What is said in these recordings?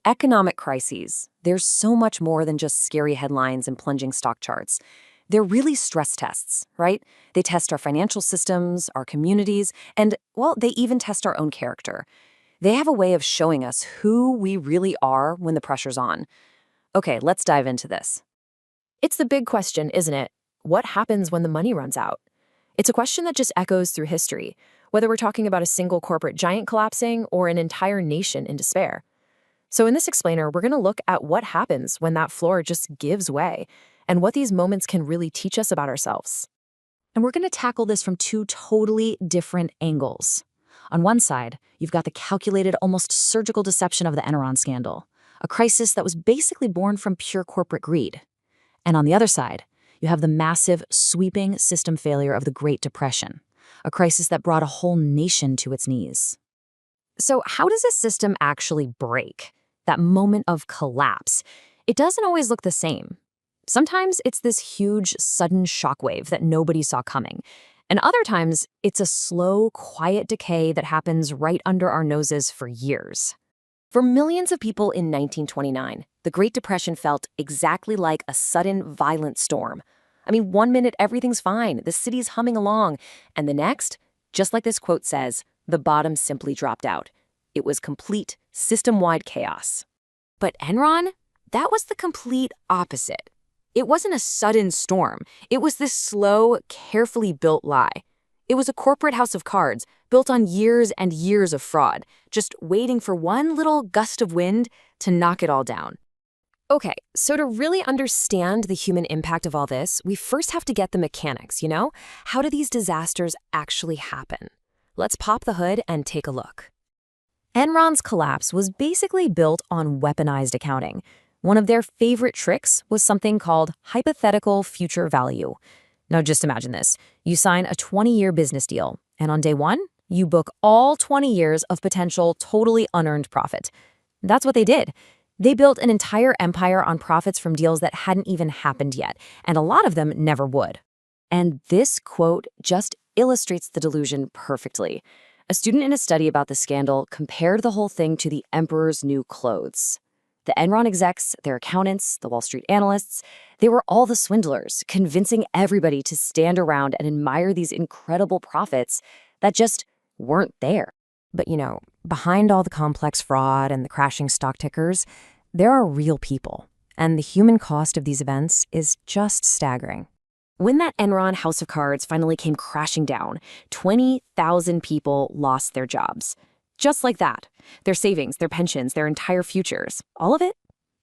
Economic crises, there's so much more than just scary headlines and plunging stock charts. They're really stress tests, right? They test our financial systems, our communities, and, well, they even test our own character. They have a way of showing us who we really are when the pressure's on. Okay, let's dive into this. It's the big question, isn't it? What happens when the money runs out? It's a question that just echoes through history, whether we're talking about a single corporate giant collapsing or an entire nation in despair. So in this explainer, we're going to look at what happens when that floor just gives way and what these moments can really teach us about ourselves. And we're going to tackle this from two totally different angles. On one side, you've got the calculated, almost surgical deception of the Enron scandal, a crisis that was basically born from pure corporate greed. And on the other side, you have the massive, sweeping system failure of the Great Depression, a crisis that brought a whole nation to its knees. So how does a system actually break? That moment of collapse, it doesn't always look the same. Sometimes it's this huge, sudden shockwave that nobody saw coming. And other times, it's a slow, quiet decay that happens right under our noses for years. For millions of people in 1929, the Great Depression felt exactly like a sudden, violent storm. I mean, one minute everything's fine, the city's humming along, and the next, just like this quote says, the bottom simply dropped out. It was complete, system-wide chaos. But Enron? That was the complete opposite. It wasn't a sudden storm. It was this slow, carefully built lie. It was a corporate house of cards built on years and years of fraud, just waiting for one little gust of wind to knock it all down. Okay, so to really understand the human impact of all this, we first have to get the mechanics, How do these disasters actually happen? Let's pop the hood and take a look. Enron's collapse was basically built on weaponized accounting. One of their favorite tricks was something called hypothetical future value. Now just imagine this. You sign a 20-year business deal, and on day one, you book all 20 years of potential totally unearned profit. That's what they did. They built an entire empire on profits from deals that hadn't even happened yet, and a lot of them never would. And this quote just illustrates the delusion perfectly. A student in a study about the scandal compared the whole thing to the emperor's new clothes. The Enron execs, their accountants, the Wall Street analysts, they were all the swindlers, convincing everybody to stand around and admire these incredible profits that just weren't there. But behind all the complex fraud and the crashing stock tickers, there are real people, and the human cost of these events is just staggering. When that Enron house of cards finally came crashing down, 20,000 people lost their jobs. Just like that. Their savings, their pensions, their entire futures. All of it?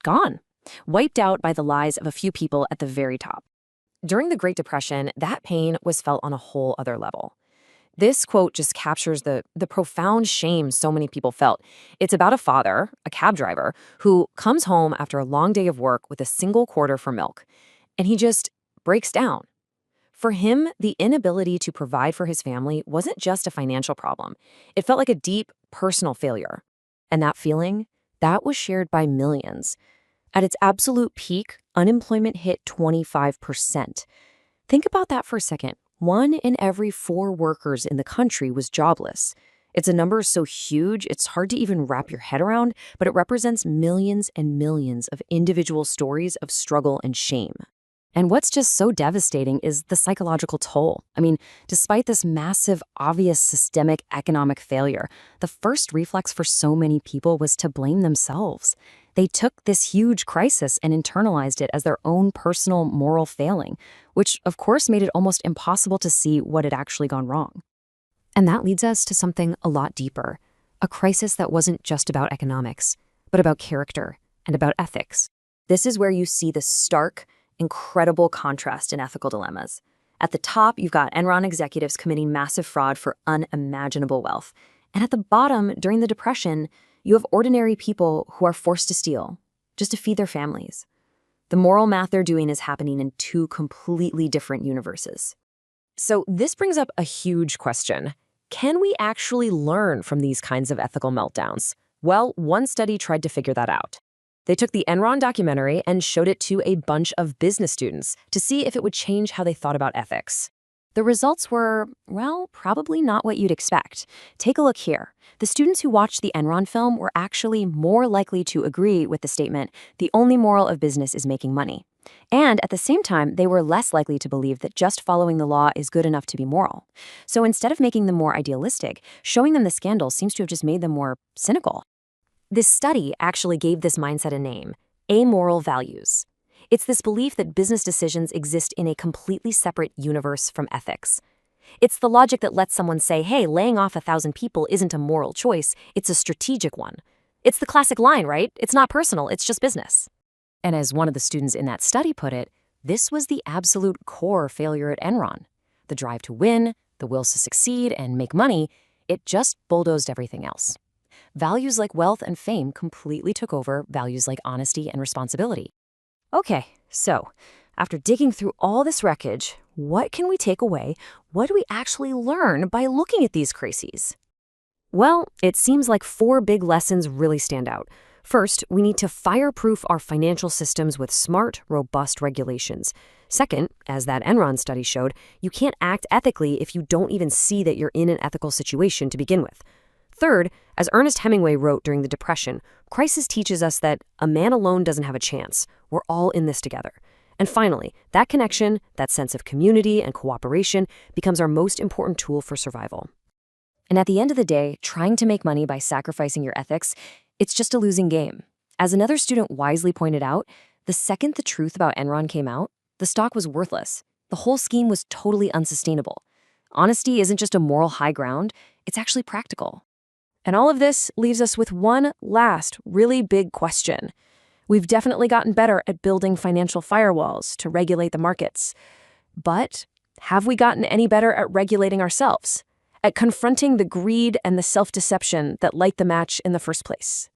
Gone. Wiped out by the lies of a few people at the very top. During the Great Depression, that pain was felt on a whole other level. This quote just captures the profound shame so many people felt. It's about a father, a cab driver, who comes home after a long day of work with a single quarter for milk. And he just breaks down. For him, the inability to provide for his family wasn't just a financial problem. It felt like a deep personal failure. And that feeling, that was shared by millions. At its absolute peak, unemployment hit 25%. Think about that for a second. 1 in every 4 workers in the country was jobless. It's a number so huge, it's hard to even wrap your head around, but it represents millions and millions of individual stories of struggle and shame. And what's just so devastating is the psychological toll. I mean, despite this massive, obvious systemic economic failure, the first reflex for so many people was to blame themselves. They took this huge crisis and internalized it as their own personal moral failing, which of course made it almost impossible to see what had actually gone wrong. And that leads us to something a lot deeper, a crisis that wasn't just about economics, but about character and about ethics. This is where you see the stark, incredible contrast in ethical dilemmas. At the top, you've got Enron executives committing massive fraud for unimaginable wealth. And at the bottom, during the Depression, you have ordinary people who are forced to steal, just to feed their families. The moral math they're doing is happening in 2 completely different universes. So this brings up a huge question. Can we actually learn from these kinds of ethical meltdowns? Well, one study tried to figure that out. They took the Enron documentary and showed it to a bunch of business students to see if it would change how they thought about ethics. The results were, well, probably not what you'd expect. Take a look here. The students who watched the Enron film were actually more likely to agree with the statement, the only moral of business is making money. And at the same time, they were less likely to believe that just following the law is good enough to be moral. So instead of making them more idealistic, showing them the scandal seems to have just made them more cynical. This study actually gave this mindset a name, amoral values. It's this belief that business decisions exist in a completely separate universe from ethics. It's the logic that lets someone say, hey, laying off 1,000 people isn't a moral choice, it's a strategic one. It's the classic line, right? It's not personal, it's just business. And as one of the students in that study put it, this was the absolute core failure at Enron. The drive to win, the will to succeed and make money, it just bulldozed everything else. Values like wealth and fame completely took over values like honesty and responsibility. Okay, so after digging through all this wreckage, what can we take away? What do we actually learn by looking at these crises? Well, it seems like 4 big lessons really stand out. First, we need to fireproof our financial systems with smart, robust regulations. Second, as that Enron study showed, you can't act ethically if you don't even see that you're in an ethical situation to begin with. Third, as Ernest Hemingway wrote during the Depression, crisis teaches us that a man alone doesn't have a chance. We're all in this together. And finally, that connection, that sense of community and cooperation becomes our most important tool for survival. And at the end of the day, trying to make money by sacrificing your ethics, it's just a losing game. As another student wisely pointed out, the second the truth about Enron came out, the stock was worthless. The whole scheme was totally unsustainable. Honesty isn't just a moral high ground, it's actually practical. And all of this leaves us with one last really big question. We've definitely gotten better at building financial firewalls to regulate the markets. But have we gotten any better at regulating ourselves? At confronting the greed and the self-deception that light the match in the first place?